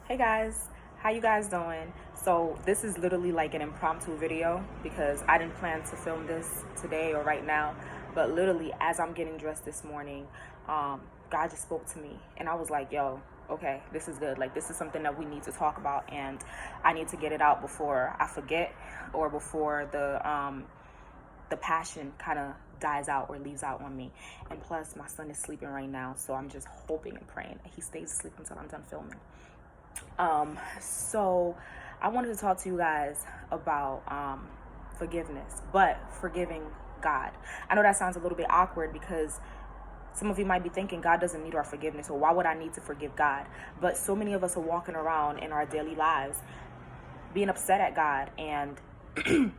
Hey guys, how you guys doing? So this is literally like an impromptu video because I didn't plan to film this today or right now, but literally as I'm getting dressed this morning, God just spoke to me and I was like, yo, okay, this is good. Like, this is something that we need to talk about, and I need to get it out before I forget or before the passion kind of dies out or leaves out on me. And plus my son is sleeping right now, so I'm just hoping and praying that he stays asleep until I'm done filming. So I wanted to talk to you guys about forgiveness, but forgiving God. I know that sounds a little bit awkward because some of you might be thinking God doesn't need our forgiveness, or why would I need to forgive God? But so many of us are walking around in our daily lives being upset at God and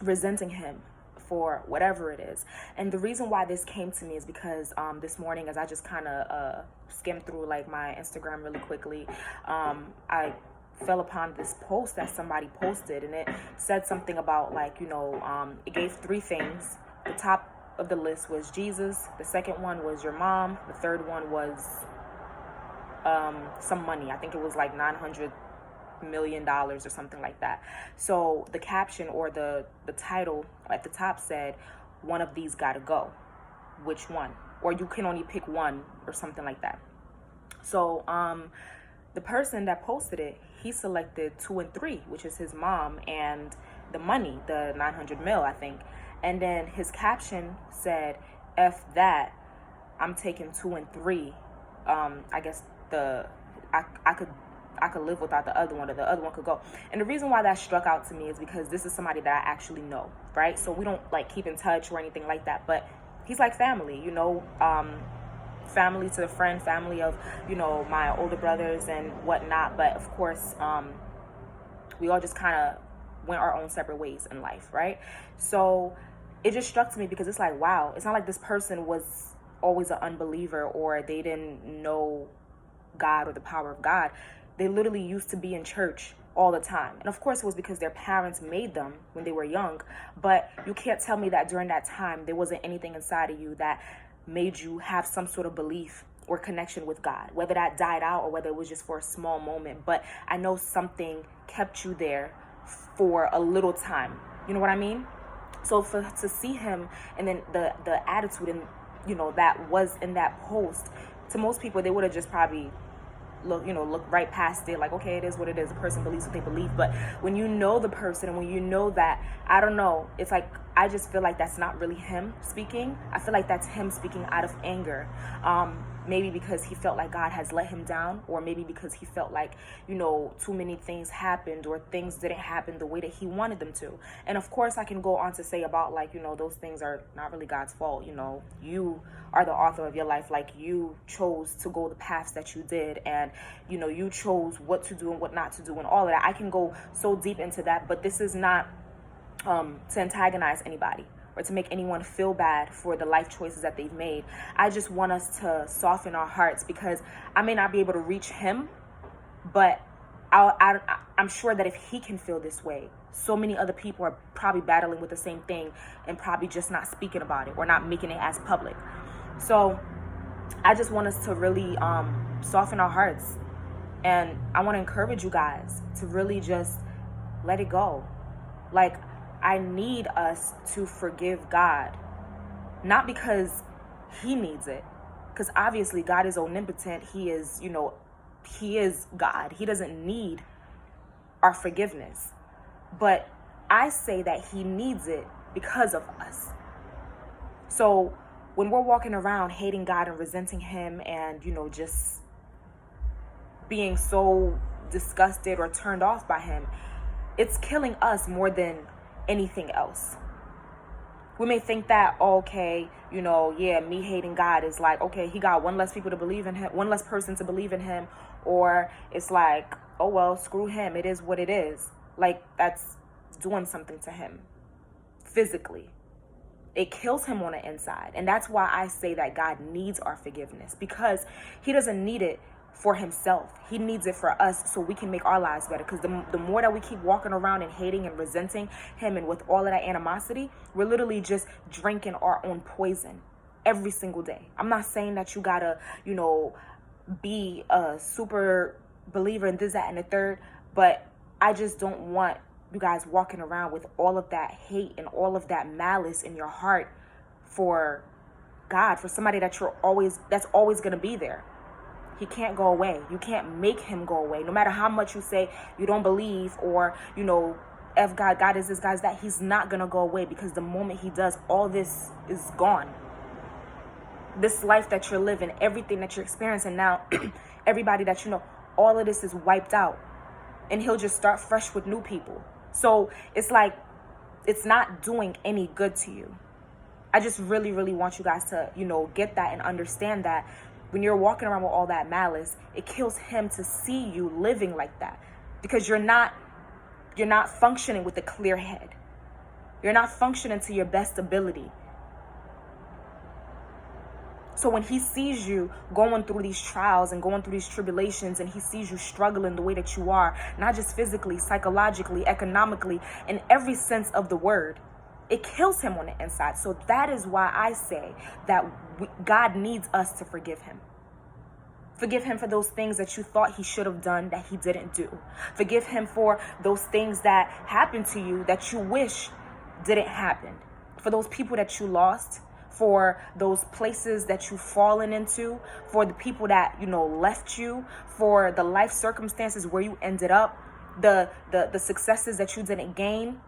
resenting him for whatever it is. And the reason why this came to me is because this morning, as I just kind of skimmed through like my Instagram really quickly, I fell upon this post that somebody posted, and it said something about like, it gave three things. The top of the list was Jesus, the second one was your mom, the third one was some money. I think it was like $900 million or something like that. So the caption or the title at the top said, one of these gotta go. Which one? Or you can only pick one, or something like that. So the person that posted it, he selected 2 and 3, which is his mom and the money, the 900 mil, I think. And then his caption said, F that, I'm taking 2 and 3. I guess I could live without the other one, or the other one could go. And the reason why that struck out to me is because this is somebody that I actually know, right? So we don't like keep in touch or anything like that, but he's like family, family to the friend, family of, my older brothers and whatnot. But of course, we all just kind of went our own separate ways in life, right? So it just struck to me because it's like, wow, it's not like this person was always an unbeliever or they didn't know God or the power of God. They literally used to be in church all the time. And of course it was because their parents made them when they were young. But you can't tell me that during that time there wasn't anything inside of you that made you have some sort of belief or connection with God, whether that died out or whether it was just for a small moment. But I know something kept you there for a little time. You know what I mean? So to see him, and then the attitude and that was in that post, to most people they would have just probably look right past it, like, okay, it is what it is. The person believes what they believe. But when you know the person, and when you know that, I don't know, it's like, I just feel like that's not really him speaking. I feel like that's him speaking out of anger. Maybe because he felt like God has let him down, or maybe because he felt like, too many things happened, or things didn't happen the way that he wanted them to. And of course I can go on to say about like, those things are not really God's fault. You are the author of your life. Like, you chose to go the paths that you did, and you chose what to do and what not to do, and all of that. I can go so deep into that, but this is not to antagonize anybody or to make anyone feel bad for the life choices that they've made. I just want us to soften our hearts, because I may not be able to reach him, but I'm sure that if he can feel this way, so many other people are probably battling with the same thing and probably just not speaking about it or not making it as public. So I just want us to really soften our hearts, and I want to encourage you guys to really just let it go. Like, I need us to forgive God, not because he needs it, because obviously God is omnipotent. He is, he is God. He doesn't need our forgiveness. But I say that he needs it because of us. So when we're walking around hating God and resenting him and, just being so disgusted or turned off by him, it's killing us more than anything else. We may think that, okay, me hating God is like, okay, he got one less people to believe in him, one less person to believe in him, or it's like, oh well, screw him, it is what it is. Like, that's doing something to him physically. It kills him on the inside. And that's why I say that God needs our forgiveness, because he doesn't need it for himself. He needs it for us so we can make our lives better. Because the more that we keep walking around and hating and resenting him and with all of that animosity, we're literally just drinking our own poison every single day. I'm not saying that you gotta, be a super believer in this, that, and the third, but I just don't want you guys walking around with all of that hate and all of that malice in your heart for God, for somebody that's always going to be there. He can't go away. You can't make him go away. No matter how much you say you don't believe, or, F God, God is this, God is that, he's not going to go away, because the moment he does, all this is gone. This life that you're living, everything that you're experiencing now, everybody that you know, all of this is wiped out. And he'll just start fresh with new people. So it's like, it's not doing any good to you. I just really, really want you guys to, get that and understand that when you're walking around with all that malice, it kills him to see you living like that, because you're not functioning with a clear head. You're not functioning to your best ability. So when he sees you going through these trials and going through these tribulations, and he sees you struggling the way that you are, not just physically, psychologically, economically, in every sense of the word, it kills him on the inside. So that is why I say that God needs us to forgive him. Forgive him for those things that you thought he should have done that he didn't do. Forgive him for those things that happened to you that you wish didn't happen. For those people that you lost, for those places that you've fallen into, for the people that, left you, for the life circumstances where you ended up, the successes that you didn't gain.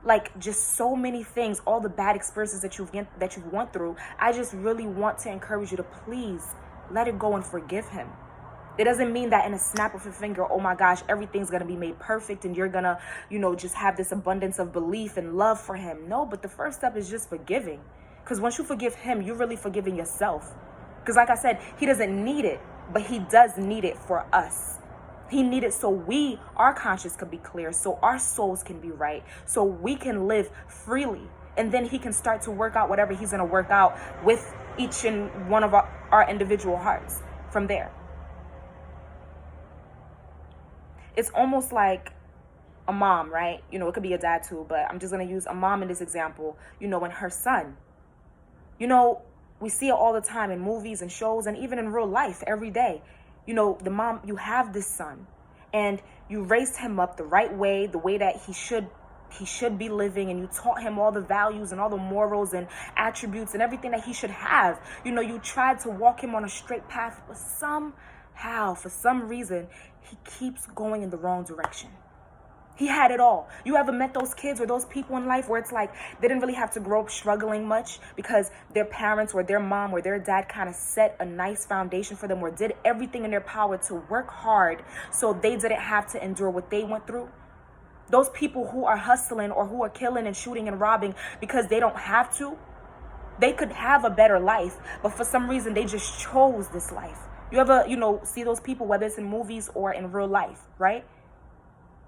Like, just so many things, all the bad experiences that you've went through. I just really want to encourage you to please let it go and forgive him. It doesn't mean that in a snap of a finger, oh my gosh, everything's going to be made perfect and you're going to, just have this abundance of belief and love for him. No, but the first step is just forgiving. Because once you forgive him, you're really forgiving yourself. Because like I said, he doesn't need it, but he does need it for us. He needed so our conscience can be clear, so our souls can be right, so we can live freely. And then he can start to work out whatever he's going to work out with each and one of our individual hearts from there. It's almost like a mom, right? It could be a dad too, but I'm just going to use a mom in this example, when her son, we see it all the time in movies and shows and even in real life every day. The mom, you have this son and you raised him up the right way, the way that he should be living, and you taught him all the values and all the morals and attributes and everything that he should have. You tried to walk him on a straight path, but somehow, for some reason, he keeps going in the wrong direction. He had it all. You ever met those kids or those people in life where it's like they didn't really have to grow up struggling much because their parents or their mom or their dad kind of set a nice foundation for them, or did everything in their power to work hard so they didn't have to endure what they went through? Those people who are hustling or who are killing and shooting and robbing because they don't have to, they could have a better life, but for some reason they just chose this life. You ever, see those people, whether it's in movies or in real life, right?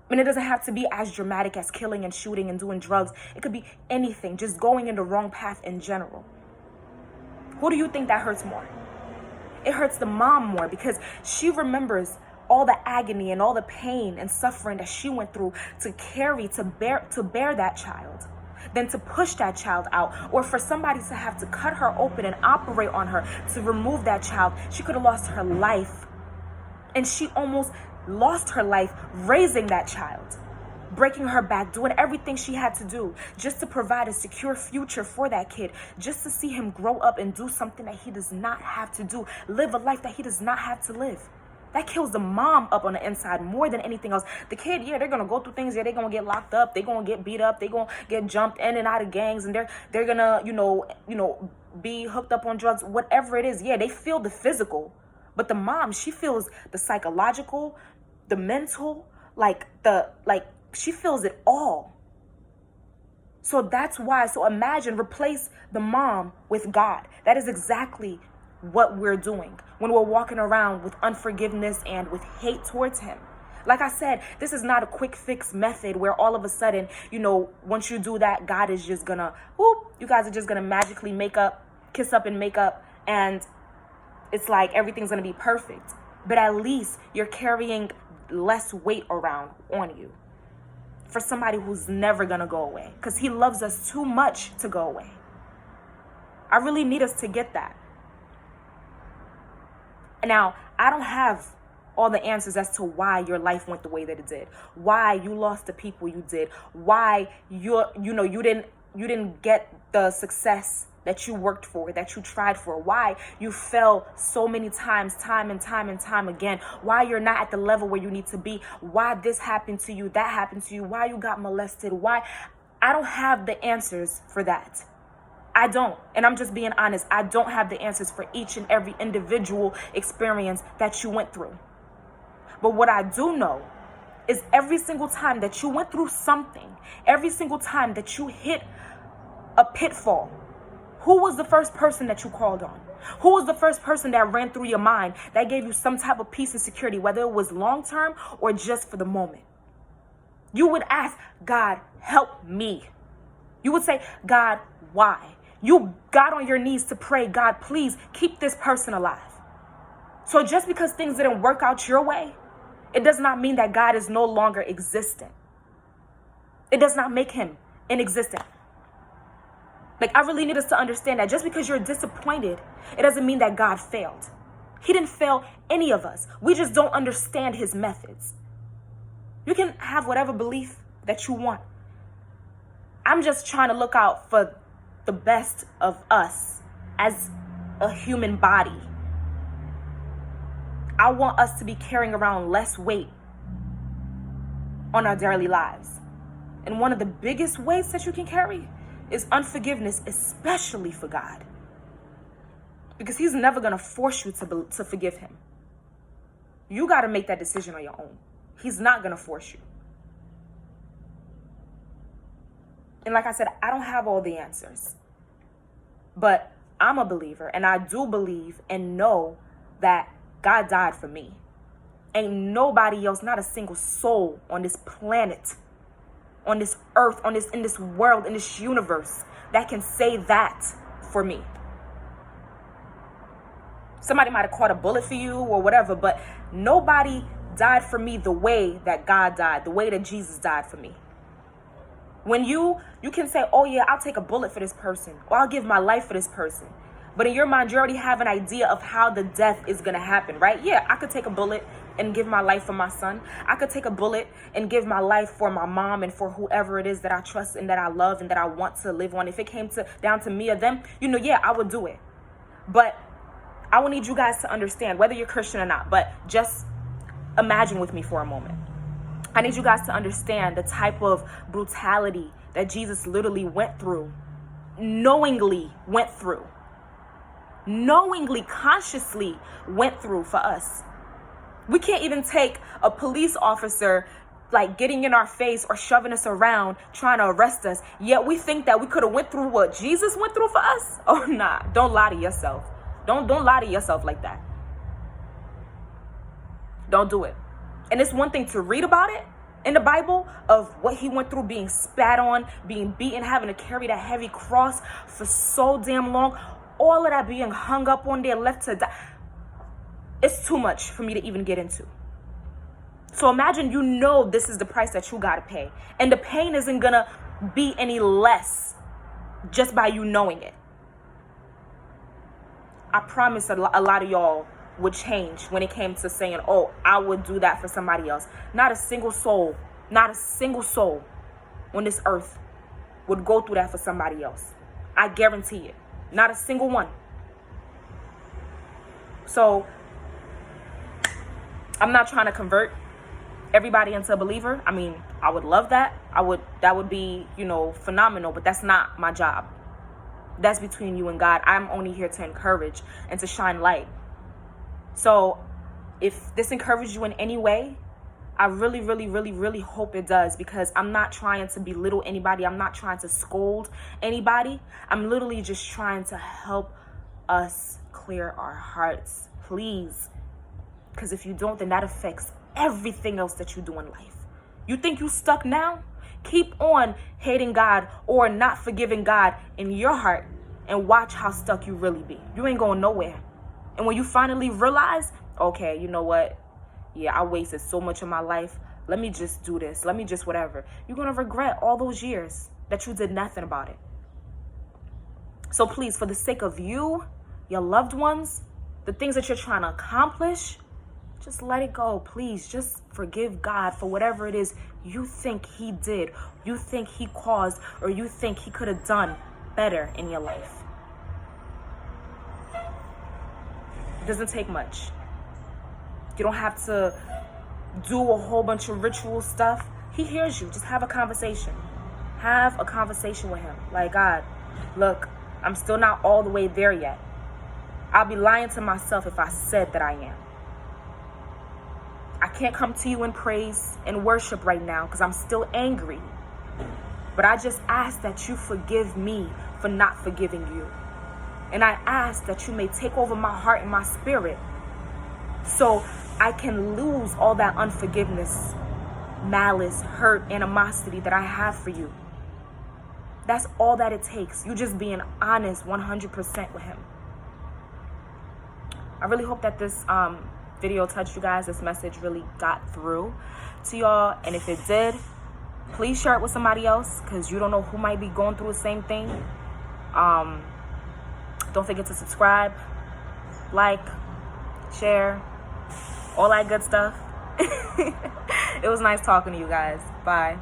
And it doesn't have to be as dramatic as killing and shooting and doing drugs. It could be anything, just going in the wrong path in general. Who do you think that hurts more? It hurts the mom more, because she remembers all the agony and all the pain and suffering that she went through to bear that child, than to push that child out, or for somebody to have to cut her open and operate on her to remove that child. She could have lost her life. And she almost lost her life raising that child, breaking her back, doing everything she had to do just to provide a secure future for that kid, just to see him grow up and do something that he does not have to do, live a life that he does not have to live. That kills the mom up on the inside more than anything else. The kid, yeah, they're gonna go through things. Yeah, they're gonna get locked up. They're gonna get beat up. They're gonna get jumped in and out of gangs, and they're gonna be hooked up on drugs. Whatever it is, yeah, they feel the physical, but the mom, she feels the psychological, the mental, she feels it all. So that's why. So imagine, replace the mom with God. That is exactly what we're doing when we're walking around with unforgiveness and with hate towards him. Like I said, this is not a quick fix method where all of a sudden, once you do that, God is just gonna, you guys are just gonna magically kiss up and make up, and it's like everything's gonna be perfect. But at least you're carrying less weight around on you for somebody who's never gonna go away, because he loves us too much to go away. I really need us to get that. Now, I don't have all the answers as to why your life went the way that it did, why you lost the people you did, why you didn't get the success that you worked for, that you tried for, why you fell so many times, time and time again, why you're not at the level where you need to be, why this happened to you, that happened to you, why you got molested, why. I don't have the answers for that. I don't. And I'm just being honest. I don't have the answers for each and every individual experience that you went through. But what I do know is every single time that you went through something, every single time that you hit a pitfall, who was the first person that you called on? Who was the first person that ran through your mind that gave you some type of peace and security, whether it was long-term or just for the moment? You would ask, God, help me. You would say, God, why? You got on your knees to pray, God, please keep this person alive. So just because things didn't work out your way, it does not mean that God is no longer existent. It does not make him inexistent. Like, I really need us to understand that just because you're disappointed, it doesn't mean that God failed. He didn't fail any of us. We just don't understand his methods. You can have whatever belief that you want. I'm just trying to look out for the best of us as a human body. I want us to be carrying around less weight on our daily lives. And one of the biggest weights that you can carry is unforgiveness, especially for God. Because he's never going to force you to forgive him. You got to make that decision on your own. He's not going to force you. And like I said, I don't have all the answers. But I'm a believer, and I do believe and know that God died for me. Ain't nobody else, not a single soul on this planet, on this earth, in this world, in this universe, that can say that for me. Somebody might have caught a bullet for you or whatever, but nobody died for me the way that God died, the way that Jesus died for me. When you can say, oh yeah, I'll take a bullet for this person, or I'll give my life for this person. But in your mind, you already have an idea of how the death is going to happen, right? Yeah, I could take a bullet and give my life for my son. I could take a bullet and give my life for my mom and for whoever it is that I trust and that I love and that I want to live on. If it came down to me or them, yeah, I would do it. But I will need you guys to understand, whether you're Christian or not, but just imagine with me for a moment. I need you guys to understand the type of brutality that Jesus literally went through, knowingly, consciously went through for us. We can't even take a police officer like getting in our face or shoving us around trying to arrest us, yet we think that we could have went through what Jesus went through for us. Oh nah, don't lie to yourself. Don't lie to yourself like that. Don't do it. And it's one thing to read about it in the Bible of what he went through, being spat on, being beaten, having to carry that heavy cross for so damn long, all of that being hung up on there, left to die. It's too much for me to even get into. So imagine this is the price that you gotta pay. And the pain isn't gonna be any less just by you knowing it. I promise a lot of y'all would change when it came to saying, oh, I would do that for somebody else. Not a single soul on this earth would go through that for somebody else. I guarantee it. Not a single one. So I'm not trying to convert everybody into a believer. I mean, I would love that. That would be, phenomenal, but that's not my job. That's between you and God. I'm only here to encourage and to shine light. So if this encourages you in any way, I really, really, really, really hope it does, because I'm not trying to belittle anybody. I'm not trying to scold anybody. I'm literally just trying to help us clear our hearts, please. Because if you don't, then that affects everything else that you do in life. You think you stuck now? Keep on hating God or not forgiving God in your heart and watch how stuck you really be. You ain't going nowhere. And when you finally realize, okay, you know what? Yeah, I wasted so much of my life. Let me just do this. Let me just whatever. You're going to regret all those years that you did nothing about it. So please, for the sake of you, your loved ones, the things that you're trying to accomplish, Just let it go, please. Just forgive God for whatever it is you think he did, you think he caused, or you think he could have done better in your life. It doesn't take much. You don't have to do a whole bunch of ritual stuff. He hears you. Just have a conversation. Have a conversation with him. Like, God, look, I'm still not all the way there yet. I'll be lying to myself if I said that I am. I can't come to you in praise and worship right now because I'm still angry. But I just ask that you forgive me for not forgiving you. And I ask that you may take over my heart and my spirit so I can lose all that unforgiveness, malice, hurt, animosity that I have for you. That's all that it takes. You just being honest 100% with him. I really hope that this video touched you guys. This message really got through to y'all. And if it did, please share it with somebody else because you don't know who might be going through the same thing. Don't forget to subscribe, like, share, all that good stuff. It was nice talking to you guys. Bye.